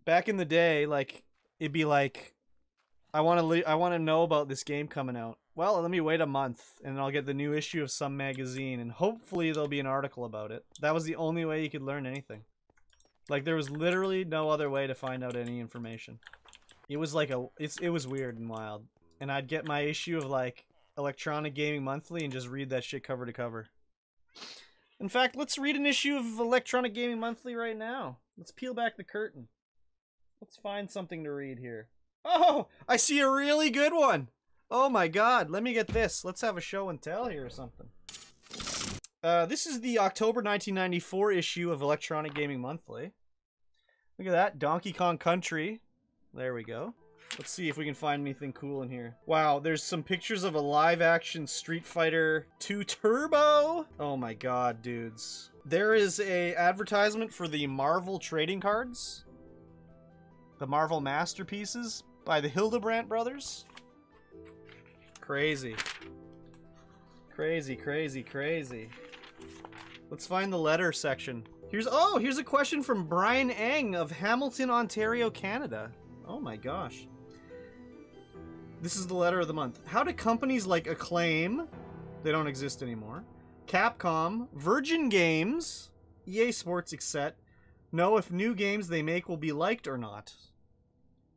Back in the day, like, it'd be like, I want to know about this game coming out. Well, let me wait a month, and I'll get the new issue of some magazine, and hopefully there'll be an article about it. That was the only way you could learn anything. Like, there was literally no other way to find out any information. It was like it was weird and wild. And I'd get my issue of, like, Electronic Gaming Monthly and just read that shit cover to cover. In fact, let's read an issue of Electronic Gaming Monthly right now. Let's peel back the curtain. Let's find something to read here. Oh, I see a really good one. Oh my god, let me get this. Let's have a show and tell here or something. This is the October 1994 issue of Electronic Gaming Monthly. Look at that, Donkey Kong Country. There we go. Let's see if we can find anything cool in here. Wow, there's some pictures of a live-action Street Fighter 2 Turbo. Oh my god, dudes. There is a advertisement for the Marvel trading cards. The Marvel Masterpieces by the Hildebrandt brothers. Crazy. Crazy, crazy, crazy. Let's find the letter section. Here's a question from Brian Eng of Hamilton, Ontario, Canada. Oh my gosh. This is the letter of the month. How do companies like Acclaim, they don't exist anymore, Capcom, Virgin Games, EA Sports, etc., know if new games they make will be liked or not?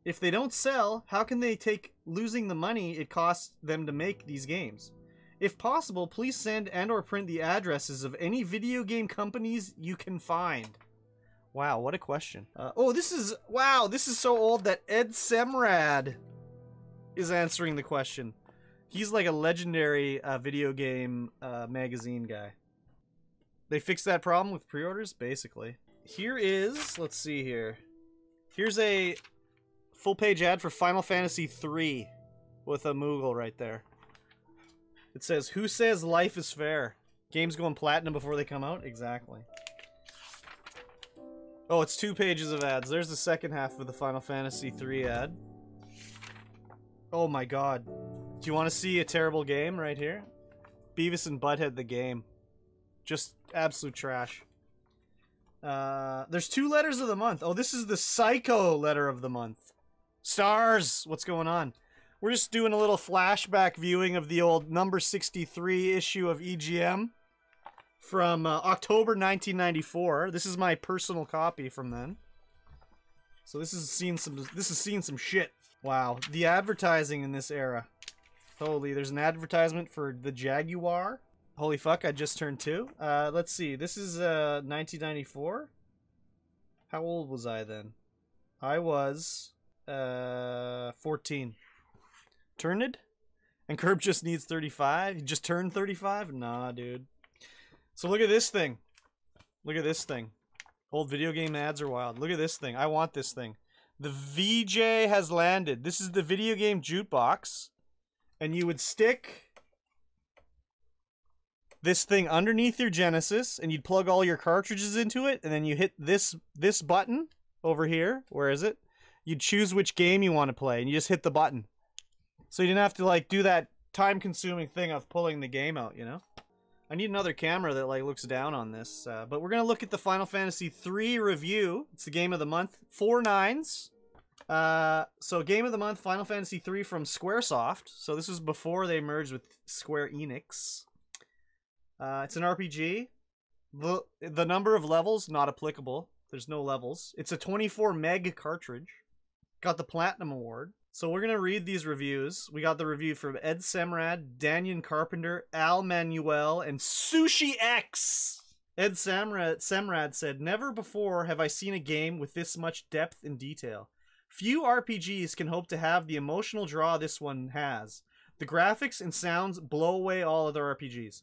If they don't sell, how can they take losing the money it costs them to make these games? If possible, please send and or print the addresses of any video game companies you can find. Wow, what a question. Oh, this is so old that Ed Semrad is answering the question. He's like a legendary video game magazine guy. They fixed that problem with pre-orders, basically. Here is, let's see here. Here's a full-page ad for Final Fantasy III with a Moogle right there. It says, "Who says life is fair? Games going platinum before they come out?" Exactly. Oh, it's 2 pages of ads. There's the second half of the Final Fantasy III ad. Oh my god. Do you want to see a terrible game right here? Beavis and Butthead the game. Just absolute trash. There's 2 letters of the month. Oh, this is the Psycho letter of the month. Stars! What's going on? We're just doing a little flashback viewing of the old number 63 issue of EGM from October 1994. This is my personal copy from then. So this has seen some shit. Wow, the advertising in this era. Holy, there's an advertisement for the Jaguar. Holy fuck, I just turned 2. Let's see. This is 1994. How old was I then? I was 14. Turned? And Kurb just needs 35? He just turned 35? Nah, dude. So look at this thing. Look at this thing. Old video game ads are wild. Look at this thing. I want this thing. The VJ has landed. This is the video game jukebox. And you would stick this thing underneath your Genesis, and you'd plug all your cartridges into it, and then you hit this button over here. Where is it? You'd choose which game you want to play, and you just hit the button. So you didn't have to, like, do that time-consuming thing of pulling the game out, you know? I need another camera that, like, looks down on this. But we're going to look at the Final Fantasy III review. It's the game of the month. 4 9s. So game of the month, Final Fantasy III from Squaresoft. So this was before they merged with Square Enix. It's an RPG. The number of levels, not applicable. There's no levels. It's a 24 meg cartridge. Got the Platinum Award. So we're going to read these reviews. We got the review from Ed Semrad, Daniel Carpenter, Al Manuel, and Sushi X. Ed Semrad said, "Never before have I seen a game with this much depth and detail. Few RPGs can hope to have the emotional draw this one has. The graphics and sounds blow away all other RPGs.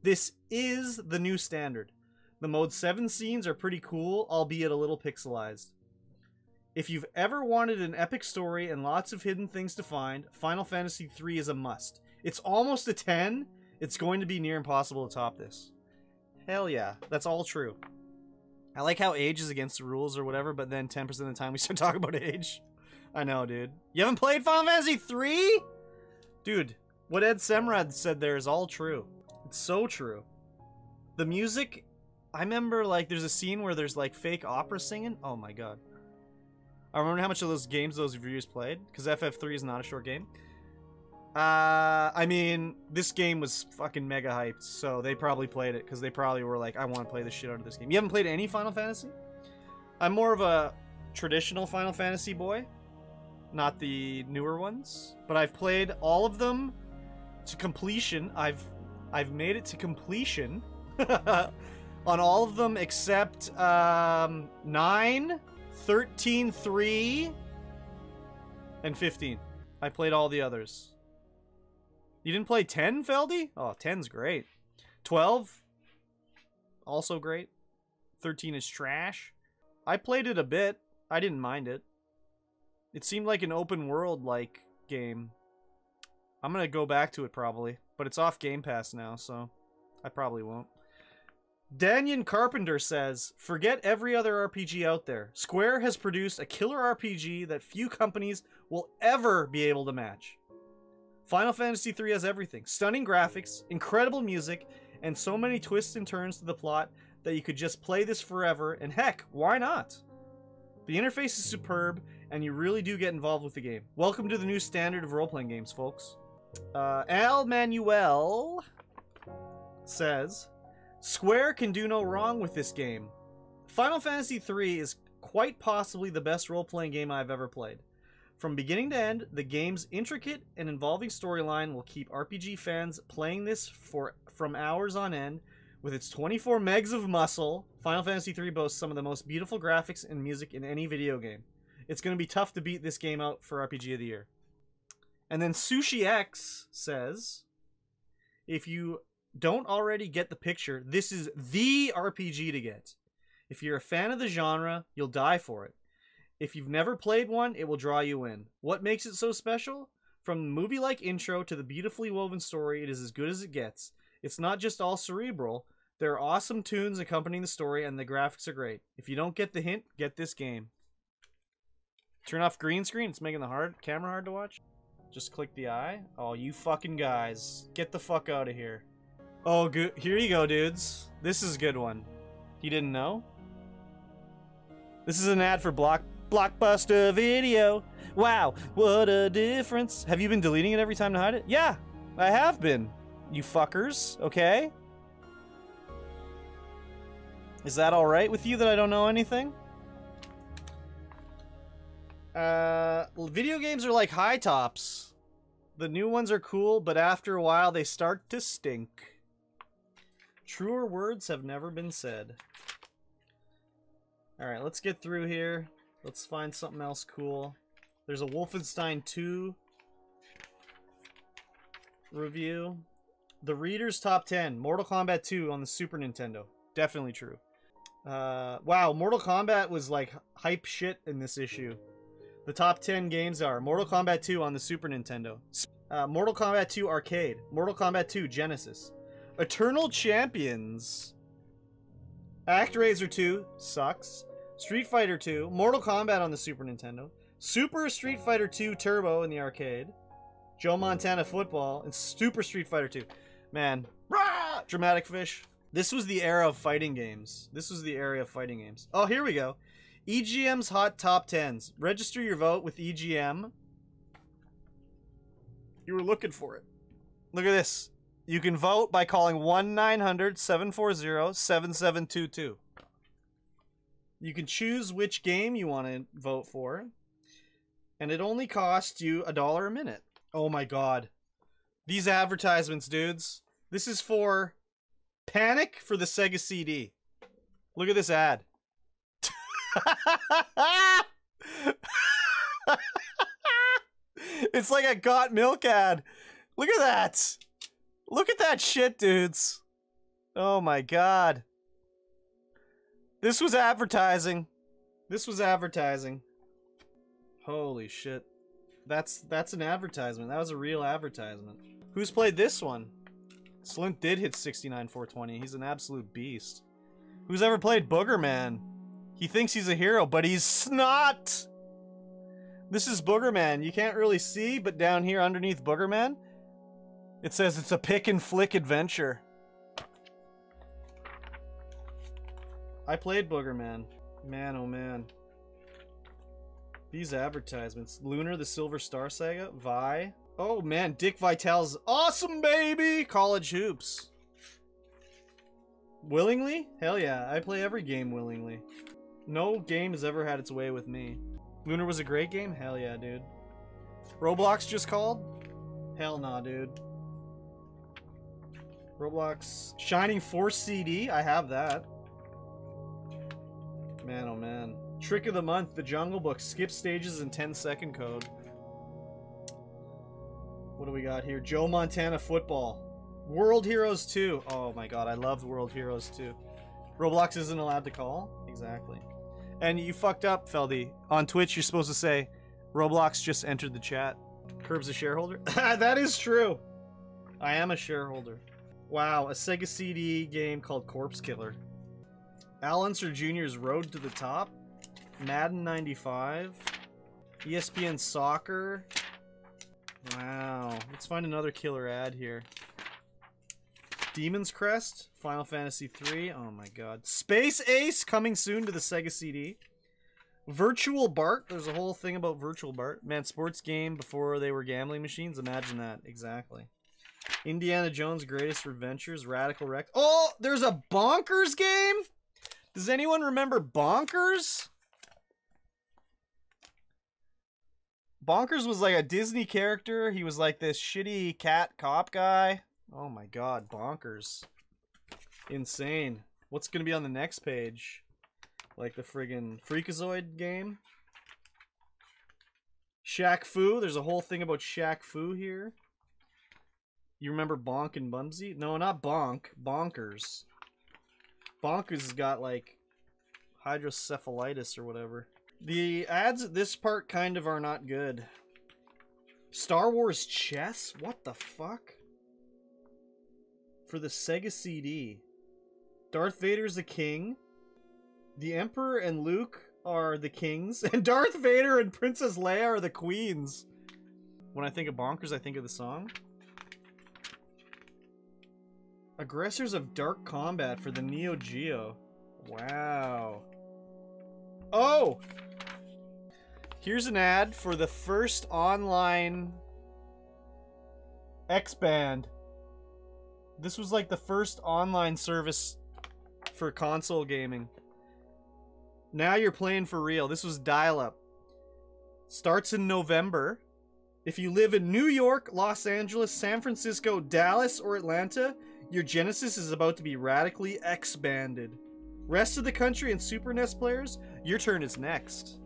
This is the new standard. The Mode 7 scenes are pretty cool, albeit a little pixelized. If you've ever wanted an epic story and lots of hidden things to find, Final Fantasy III is a must. It's almost a 10. It's going to be near impossible to top this." Hell yeah, that's all true. I like how age is against the rules or whatever, but then 10% of the time we start talking about age. I know, dude. You haven't played Final Fantasy III? Dude, what Ed Semrad said there is all true. It's so true. The music, I remember, like, there's a scene where there's, like, fake opera singing. Oh my god. I remember how much of those games those reviewers played, because FF3 is not a short game. I mean, this game was fucking mega hyped, so they probably played it, because they probably were like, I want to play the shit out of this game. You haven't played any Final Fantasy? I'm more of a traditional Final Fantasy boy, not the newer ones, but I've played all of them to completion. I've made it to completion on all of them except 9, 13, 3, and 15. I played all the others. You didn't play 10, Feldy? Oh, 10's great. 12, also great. 13 is trash. I played it a bit. I didn't mind it. It seemed like an open world like game. I'm gonna go back to it probably, but it's off Game Pass now, so I probably won't. Danyan Carpenter says, forget every other RPG out there. Square has produced a killer RPG that few companies will ever be able to match. Final Fantasy III has everything. Stunning graphics, incredible music, and so many twists and turns to the plot that you could just play this forever, and heck, why not? The interface is superb, and you really do get involved with the game. Welcome to the new standard of role-playing games, folks. Al Manuel says, Square can do no wrong with this game. Final Fantasy III is quite possibly the best role-playing game I've ever played. From beginning to end, the game's intricate and involving storyline will keep RPG fans playing this from hours on end. With its 24 megs of muscle, Final Fantasy III boasts some of the most beautiful graphics and music in any video game. It's going to be tough to beat this game out for RPG of the Year. And then Sushi X says, if you don't already get the picture, this is the RPG to get. If you're a fan of the genre, you'll die for it. If you've never played one, it will draw you in. What makes it so special? From the movie-like intro to the beautifully woven story, it is as good as it gets. It's not just all cerebral. There are awesome tunes accompanying the story, and the graphics are great. If you don't get the hint, get this game. Turn off green screen. It's making the camera hard to watch. Just click the eye. Oh, you fucking guys. Get the fuck out of here. Oh, good. Here you go, dudes. This is a good one. You didn't know? This is an ad for Blockbuster Video. Wow, what a difference. Have you been deleting it every time to hide it? Yeah, I have been. You fuckers, okay? Is that alright with you that I don't know anything? Video games are like high tops. The new ones are cool, but after a while they start to stink. Truer words have never been said. Alright, let's get through here. Let's find something else cool. There's a Wolfenstein 2 review. The Reader's Top 10. Mortal Kombat 2 on the Super Nintendo. Definitely true. Wow, Mortal Kombat was like hype shit in this issue. The top 10 games are Mortal Kombat 2 on the Super Nintendo. Mortal Kombat 2 Arcade. Mortal Kombat 2 Genesis. Eternal Champions. ActRaiser 2 sucks. Street Fighter 2. Mortal Kombat on the Super Nintendo. Super Street Fighter 2 Turbo in the arcade. Joe Montana Football. And Super Street Fighter 2. Man. Rah! Dramatic Fish. This was the era of fighting games. This was the era of fighting games. Oh, here we go. EGM's Hot Top 10s. Register your vote with EGM. You were looking for it. Look at this. You can vote by calling 1-900-740-7722. You can choose which game you want to vote for. And it only costs you $1 a minute. Oh my god. These advertisements, dudes. This is for Panic for the Sega CD. Look at this ad. It's like a Got Milk ad. Look at that. Look at that shit, dudes. Oh my god. This was advertising. This was advertising. Holy shit. That's an advertisement. That was a real advertisement. Who's played this one? Slint did hit 69,420. He's an absolute beast. Who's ever played Booger Man? He thinks he's a hero, but he's snot! This is Booger Man. You can't really see, but down here underneath Booger Man, it says it's a pick and flick adventure. I played Booger Man. Man, oh man. These advertisements. Lunar, the Silver Star Saga, Vi. Oh man, Dick Vitale's awesome, baby! College Hoops. Willingly? Hell yeah, I play every game willingly. No game has ever had its way with me. Lunar was a great game? Hell yeah, dude. Roblox just called? Hell nah, dude. Roblox. Shining Force CD? I have that. Man, oh man. Trick of the month, the Jungle Book. Skip stages in 10-second code. What do we got here? Joe Montana football. World Heroes 2. Oh my god, I love World Heroes 2. Roblox isn't allowed to call? Exactly. And you fucked up, Feldy. On Twitch, you're supposed to say, Roblox just entered the chat. Kurb's a shareholder? That is true. I am a shareholder. Wow, a Sega CD game called Corpse Killer. Al Unser Jr.'s Road to the Top. Madden 95. ESPN Soccer. Wow. Let's find another killer ad here. Demon's Crest. Final Fantasy 3. Oh my god. Space Ace coming soon to the Sega CD. Virtual Bart. There's a whole thing about Virtual Bart. Man, sports game before they were gambling machines. Imagine that. Exactly. Indiana Jones' Greatest Adventures. Radical Rex. Oh, there's a Bonkers game? Does anyone remember Bonkers? Bonkers was like a Disney character. He was like this shitty cat cop guy. Oh my god, Bonkers. Insane. What's gonna be on the next page? Like the friggin' Freakazoid game? Shaq Fu. There's a whole thing about Shaq Fu here. You remember Bonk and Bumsy? No, not Bonk. Bonkers. Bonkers has got like hydrocephalitis or whatever. The ads at this part kind of are not good. Star Wars chess? What the fuck? For the Sega CD. Darth Vader's the king. The Emperor and Luke are the kings. And Darth Vader and Princess Leia are the queens. When I think of Bonkers, I think of the song. Aggressors of Dark Combat for the Neo Geo. Wow. Oh! Here's an ad for the first online X-Band. This was like the first online service for console gaming. Now you're playing for real. This was dial-up. Starts in November. If you live in New York, Los Angeles, San Francisco, Dallas, or Atlanta, your Genesis is about to be radically X-banded. Rest of the country and Super NES players, your turn is next.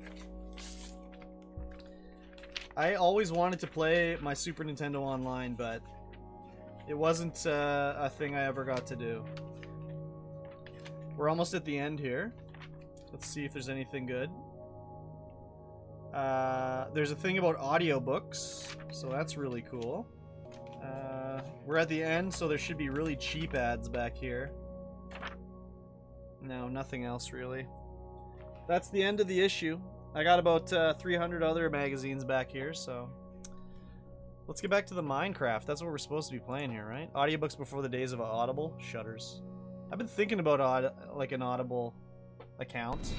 I always wanted to play my Super Nintendo online, but it wasn't a thing I ever got to do. We're almost at the end here. Let's see if there's anything good. There's a thing about audiobooks, so that's really cool. We're at the end, so there should be really cheap ads back here. No, nothing else really. That's the end of the issue. I got about 300 other magazines back here, so let's get back to the Minecraft. That's what we're supposed to be playing here, right? Audiobooks before the days of Audible. Shudders. I've been thinking about like an Audible account.